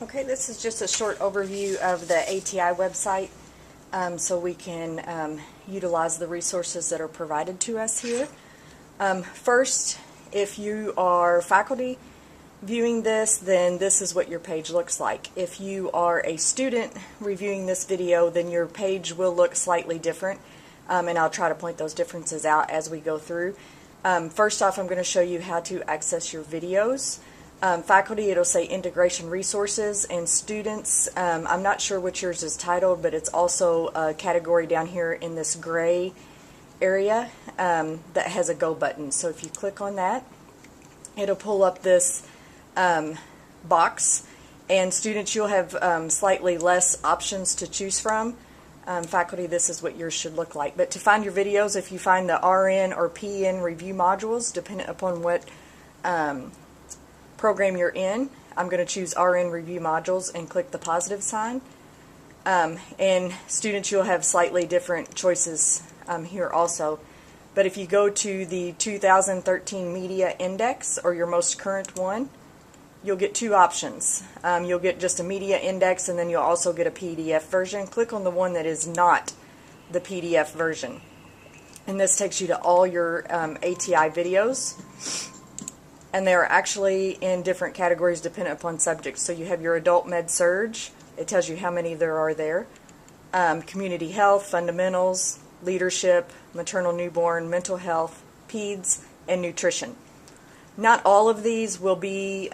Okay, this is just a short overview of the ATI website so we can utilize the resources that are provided to us here. First, if you are faculty viewing this, then this is what your page looks like. If you are a student reviewing this video, then your page will look slightly different, and I'll try to point those differences out as we go through. First off, I'm going to show you how to access your videos. Faculty, it'll say integration resources, and students, I'm not sure what yours is titled, but it's also a category down here in this gray area that has a go button. So if you click on that, it'll pull up this box, and students, you'll have slightly less options to choose from. Faculty, this is what yours should look like. But to find your videos, if you find the RN or PN review modules, depending upon what program you're in, I'm going to choose RN review modules and click the positive sign. And students, you'll have slightly different choices here also. But if you go to the 2013 media index, or your most current one, you'll get two options. You'll get just a media index, and then you'll also get a PDF version. Click on the one that is not the PDF version. And this takes you to all your ATI videos. And they are actually in different categories dependent upon subjects. So you have your adult med surge. It tells you how many there are there. Community health, fundamentals, leadership, maternal newborn, mental health, peds, and nutrition. Not all of these will be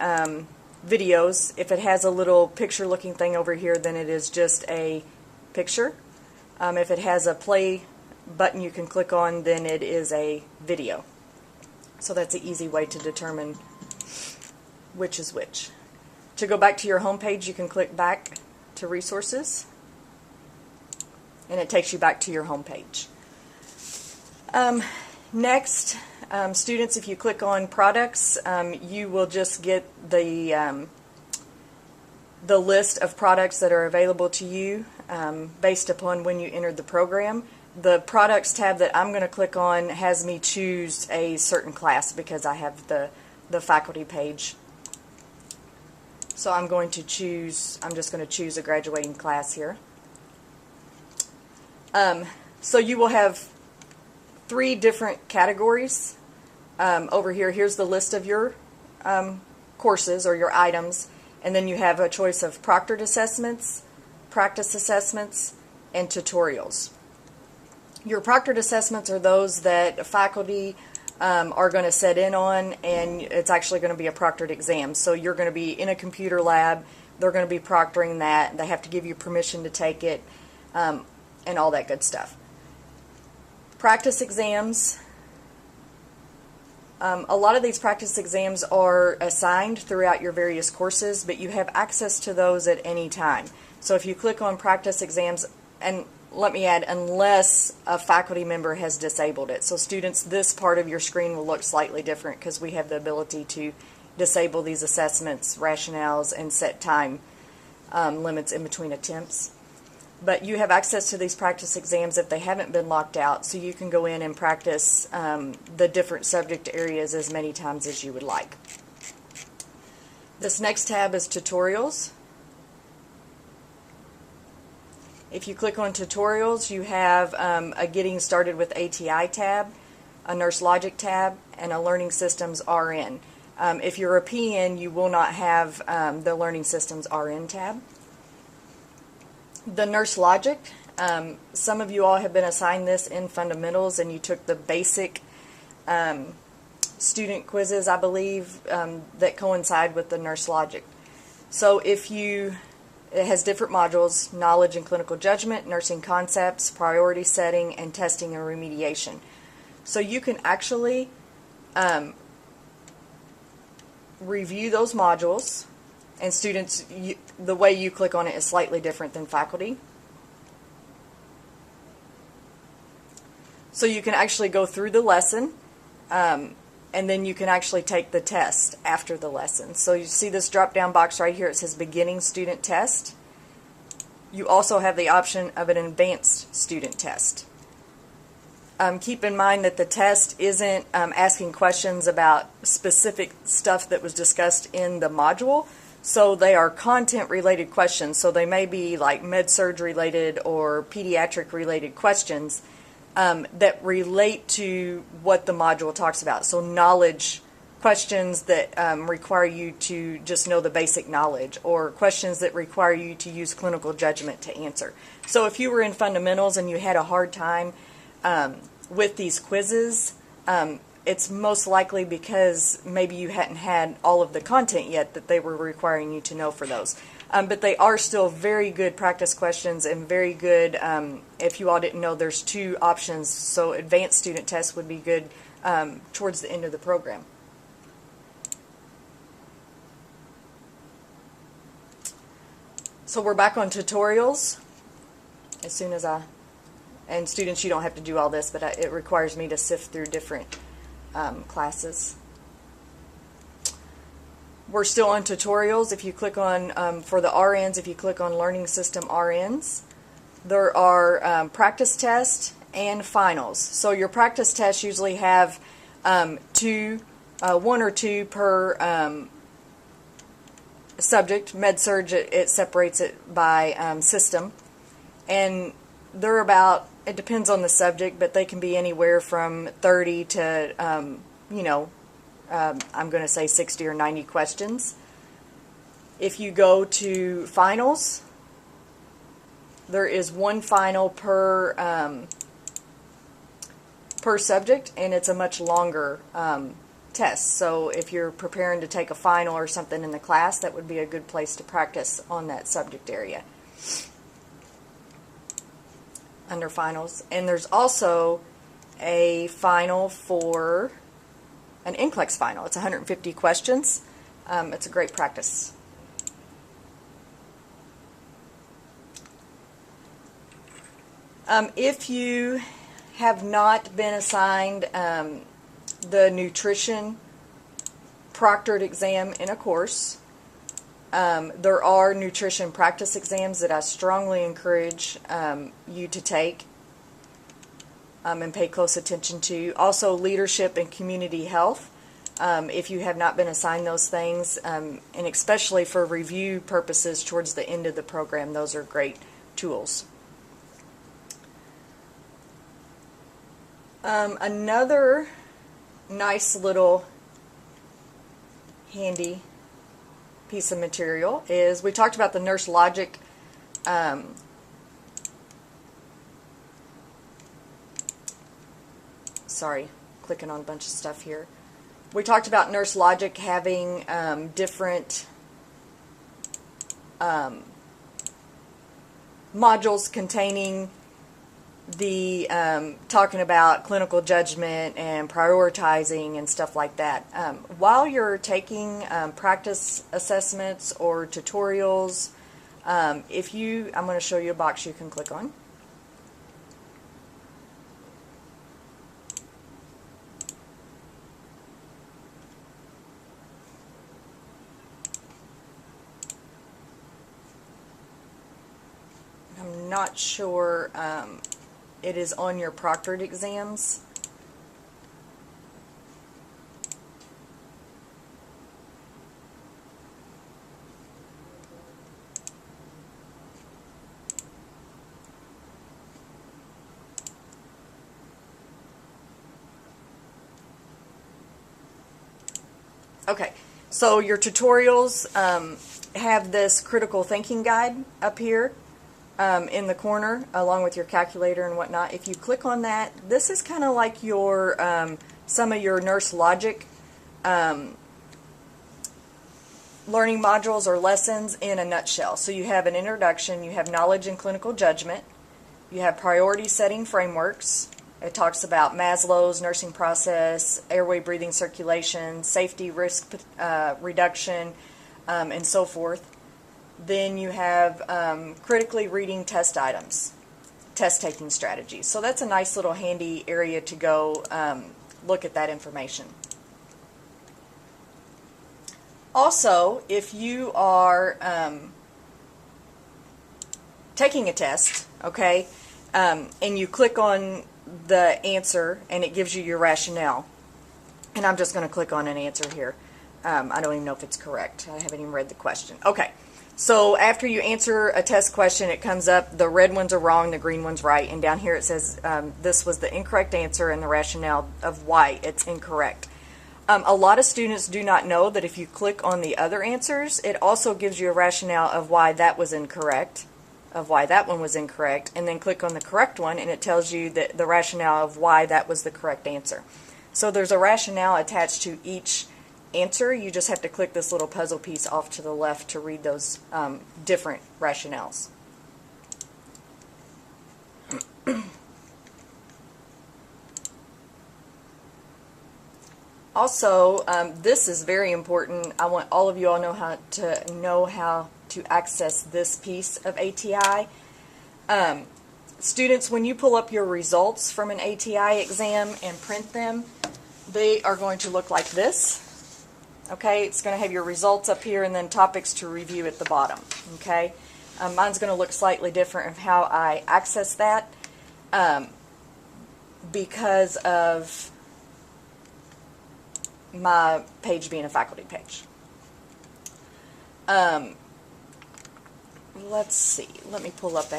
videos. If it has a little picture looking thing over here, then it is just a picture. If it has a play button you can click on, then it is a video. So that's an easy way to determine which is which. To go back to your home page, you can click back to resources, and it takes you back to your home page. Next, students, if you click on products, you will just get the list of products that are available to you based upon when you entered the program. The products tab that I'm going to click on has me choose a certain class because I have the faculty page. So I'm just going to choose a graduating class here. So you will have 3 different categories over here. Here's the list of your courses or your items, and then you have a choice of proctored assessments, practice assessments, and tutorials. Your proctored assessments are those that faculty are going to set in on, and it's actually going to be a proctored exam. So you're going to be in a computer lab, they're going to be proctoring that, they have to give you permission to take it, and all that good stuff. Practice exams, a lot of these practice exams are assigned throughout your various courses, but you have access to those at any time. So if you click on practice exams, and let me add, unless a faculty member has disabled it. So students, this part of your screen will look slightly different because we have the ability to disable these assessments, rationales, and set time limits in between attempts. But you have access to these practice exams if they haven't been locked out, so you can go in and practice the different subject areas as many times as you would like. This next tab is tutorials. If you click on tutorials, you have a Getting Started with ATI tab, a Nurse Logic tab, and a Learning Systems RN. If you're a PN, you will not have the Learning Systems RN tab. The Nurse Logic, some of you all have been assigned this in fundamentals, and you took the basic student quizzes, I believe, that coincide with the Nurse Logic. So it has different modules: knowledge and clinical judgment, nursing concepts, priority setting, and testing and remediation. So you can actually review those modules, and students, the way you click on it is slightly different than faculty. So you can actually go through the lesson, and then you can actually take the test after the lesson. So you see this drop-down box right here. It says Beginning Student Test. You also have the option of an Advanced Student Test. Keep in mind that the test isn't asking questions about specific stuff that was discussed in the module. So they are content related questions. So they may be like med-surg related or pediatric related questions that relate to what the module talks about. So knowledge questions that require you to just know the basic knowledge, or questions that require you to use clinical judgment to answer. So if you were in fundamentals and you had a hard time with these quizzes, it's most likely because maybe you hadn't had all of the content yet that they were requiring you to know for those. But they are still very good practice questions and very good, if you all didn't know, there's 2 options. So advanced student tests would be good towards the end of the program. So we're back on tutorials. As soon as and students, you don't have to do all this, but it requires me to sift through different classes. We're still on tutorials. If you click on, for the RNs, if you click on Learning System RNs, there are practice tests and finals. So your practice tests usually have 1 or 2 per subject. Med-surg, it separates it by system. And they're about, it depends on the subject, but they can be anywhere from 30 to, I'm going to say 60 or 90 questions. If you go to finals, there is 1 final per subject, and it's a much longer test. So if you're preparing to take a final or something in the class, that would be a good place to practice on that subject area under finals. And there's also a final for an NCLEX final. It's 150 questions. It's a great practice. If you have not been assigned the nutrition proctored exam in a course, there are nutrition practice exams that I strongly encourage you to take and pay close attention to. Also, leadership and community health. If you have not been assigned those things, and especially for review purposes towards the end of the program, those are great tools. Another nice little handy piece of material is, we talked about the Nurse Logic sorry, clicking on a bunch of stuff here. We talked about Nurse Logic having different modules containing the talking about clinical judgment and prioritizing and stuff like that. While you're taking practice assessments or tutorials, I'm going to show you a box you can click on. I'm not sure it is on your proctored exams. Okay, so your tutorials have this critical thinking guide up here. In the corner, along with your calculator and whatnot. If you click on that, this is kind of like your some of your Nurse Logic learning modules or lessons in a nutshell. So you have an introduction, you have knowledge and clinical judgment, you have priority setting frameworks. It talks about Maslow's nursing process, airway, breathing, circulation, safety, risk reduction, and so forth. Then you have critically reading test items, test taking strategies. So that's a nice little handy area to go look at that information. Also, if you are taking a test, okay, and you click on the answer and it gives you your rationale, and I'm just going to click on an answer here. I don't even know if it's correct. I haven't even read the question. Okay. So after you answer a test question, it comes up, the red ones are wrong, the green one's right, and down here it says this was the incorrect answer and the rationale of why it's incorrect. A lot of students do not know that if you click on the other answers, it also gives you a rationale of why that was incorrect, of why that one was incorrect, and then click on the correct one and it tells you that the rationale of why that was the correct answer. So there's a rationale attached to each answer. You just have to click this little puzzle piece off to the left to read those different rationales. Also, this is very important. I want all of you all know how to access this piece of ATI. Students, when you pull up your results from an ATI exam and print them, they are going to look like this. Okay, it's going to have your results up here and then topics to review at the bottom. Okay, mine's going to look slightly different of how I access that because of my page being a faculty page. Let's see, let me pull up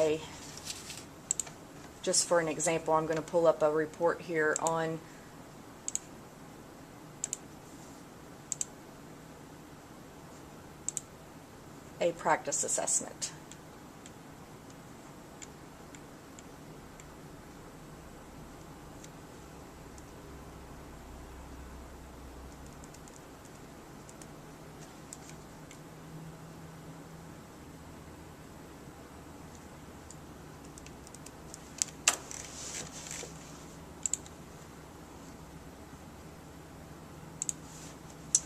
just for an example, I'm going to pull up a report here on a practice assessment.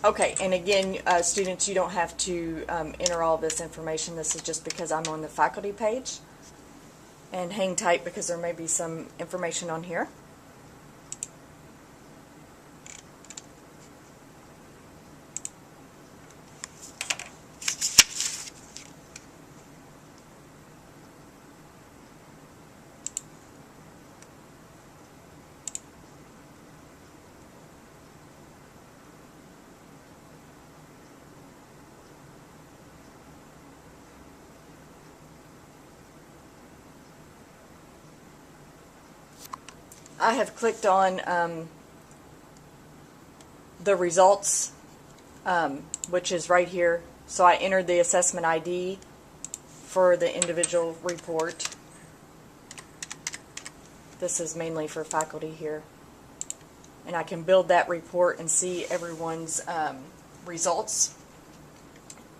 Okay, and again, students, you don't have to enter all this information. This is just because I'm on the faculty page. And hang tight because there may be some information on here. I have clicked on the results, which is right here. So I entered the assessment ID for the individual report. This is mainly for faculty here. And I can build that report and see everyone's results.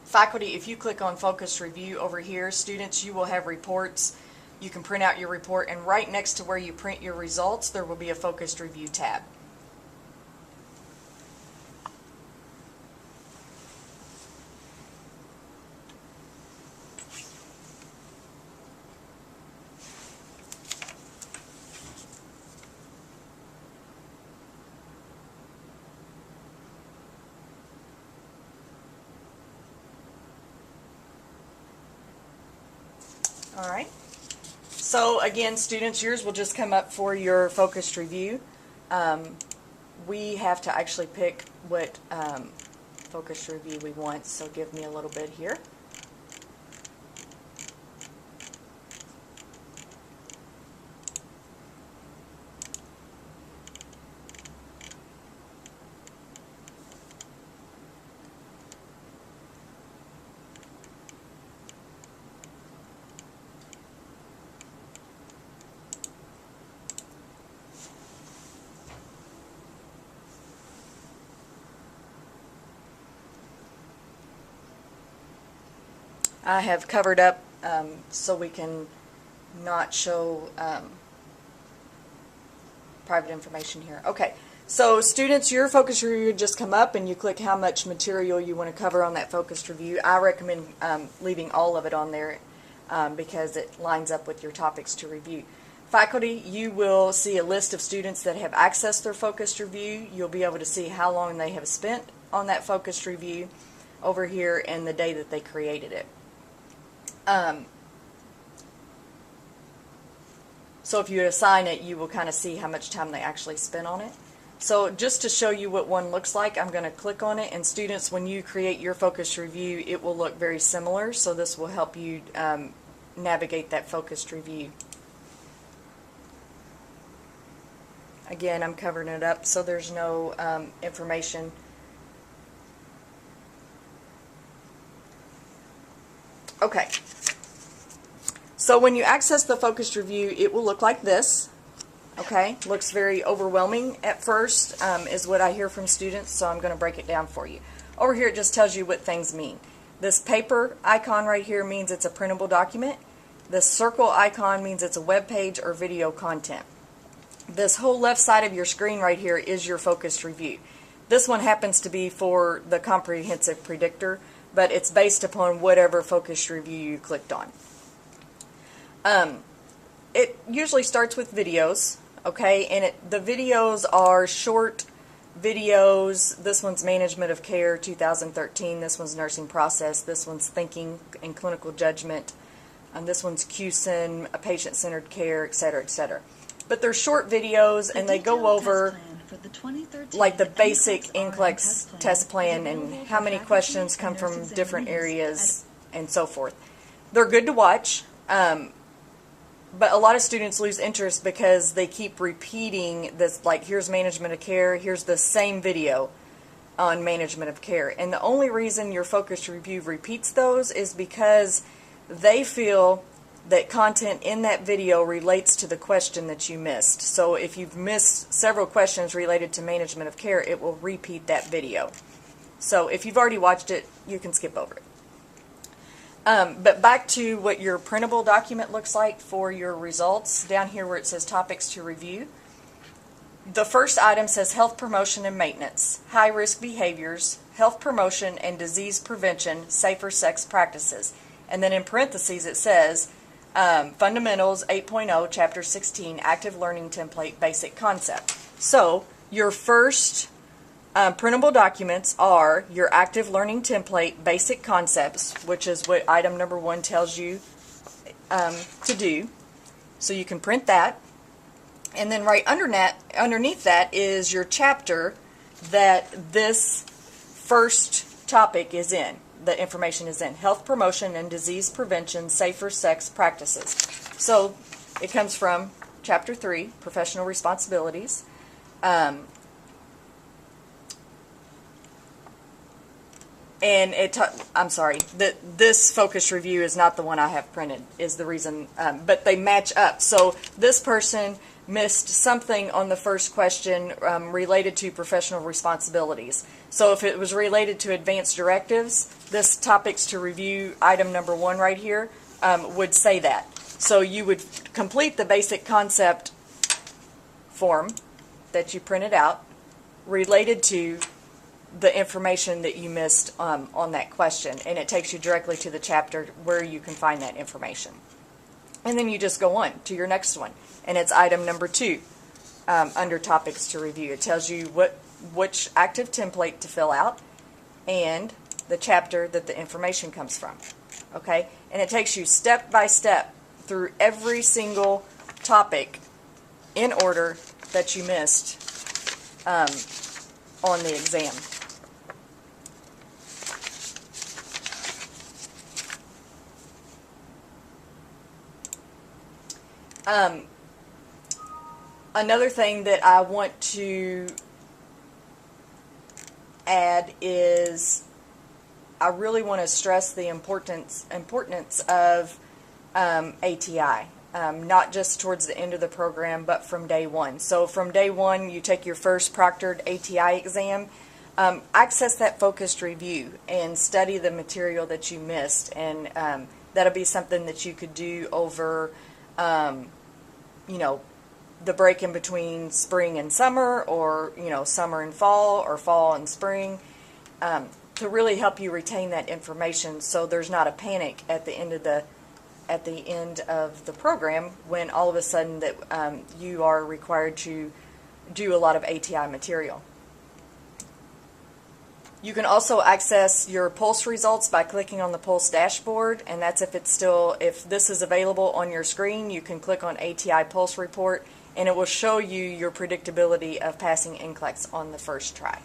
Faculty, if you click on Focus Review over here, students, you will have reports. You can print out your report, and right next to where you print your results, there will be a Focused Review tab. All right. So again, students, yours will just come up for your focused review. We have to actually pick what focused review we want, so give me a little bit here. I have covered up so we can not show private information here. Okay, so students, your focus review would just come up and you click how much material you want to cover on that focused review. I recommend leaving all of it on there because it lines up with your topics to review. Faculty, you will see a list of students that have accessed their focused review. You'll be able to see how long they have spent on that focused review over here and the day that they created it. So if you assign it, you will kind of see how much time they actually spent on it. So just to show you what one looks like, I'm going to click on it, and students, when you create your focused review, it will look very similar, so this will help you navigate that focused review. Again, I'm covering it up so there's no information. Okay, so when you access the focused review, it will look like this. Okay, looks very overwhelming at first, is what I hear from students, so I'm going to break it down for you. Over here it just tells you what things mean. This paper icon right here means it's a printable document. This circle icon means it's a web page or video content. This whole left side of your screen right here is your focused review. This one happens to be for the comprehensive predictor, but it's based upon whatever focused review you clicked on. It usually starts with videos, okay, and the videos are short videos. This one's Management of Care 2013, this one's Nursing Process, this one's Thinking and Clinical Judgment, and this one's QSIN, Patient-Centered Care, etc., etc. But they're short videos, and they go over like the basic NCLEX test plan and how many questions come from different areas and so forth. They're good to watch, but a lot of students lose interest because they keep repeating this, like here's Management of Care, here's the same video on Management of Care. And the only reason your focused review repeats those is because they feel that content in that video relates to the question that you missed. So if you've missed several questions related to Management of Care, it will repeat that video. So if you've already watched it, you can skip over it. But back to what your printable document looks like for your results, down here where it says topics to review. The first item says health promotion and maintenance, high-risk behaviors, health promotion and disease prevention, safer sex practices. And then in parentheses it says Fundamentals 8.0, Chapter 16, Active Learning Template, Basic Concept. So your first printable documents are your Active Learning Template, Basic Concepts, which is what item number 1 tells you to do. So you can print that. And then right underneath that is your chapter that this first topic is in. The information is in health promotion and disease prevention, safer sex practices. So it comes from chapter 3, professional responsibilities. And I'm sorry, this focus review is not the one I have printed, is the reason, but they match up. So this person missed something on the first question related to professional responsibilities. So if it was related to advanced directives, this topics to review item number 1 right here would say that. So you would complete the basic concept form that you printed out related to the information that you missed on that question, and it takes you directly to the chapter where you can find that information. And then you just go on to your next one, and it's item number 2 under topics to review. It tells you which active template to fill out and the chapter that the information comes from. Okay, and it takes you step by step through every single topic in order that you missed on the exam. Another thing that I want to add is I really want to stress the importance of ATI, not just towards the end of the program, but from day 1. So from day 1, you take your first proctored ATI exam, access that focused review and study the material that you missed, and that'll be something that you could do over you know, the break in between spring and summer, or summer and fall, or fall and spring, to really help you retain that information, so there's not a panic at the end of the program when all of a sudden that you are required to do a lot of ATI material. You can also access your PULSE results by clicking on the PULSE dashboard, and that's if this is available on your screen. You can click on ATI PULSE report, and it will show you your predictability of passing NCLEX on the first try.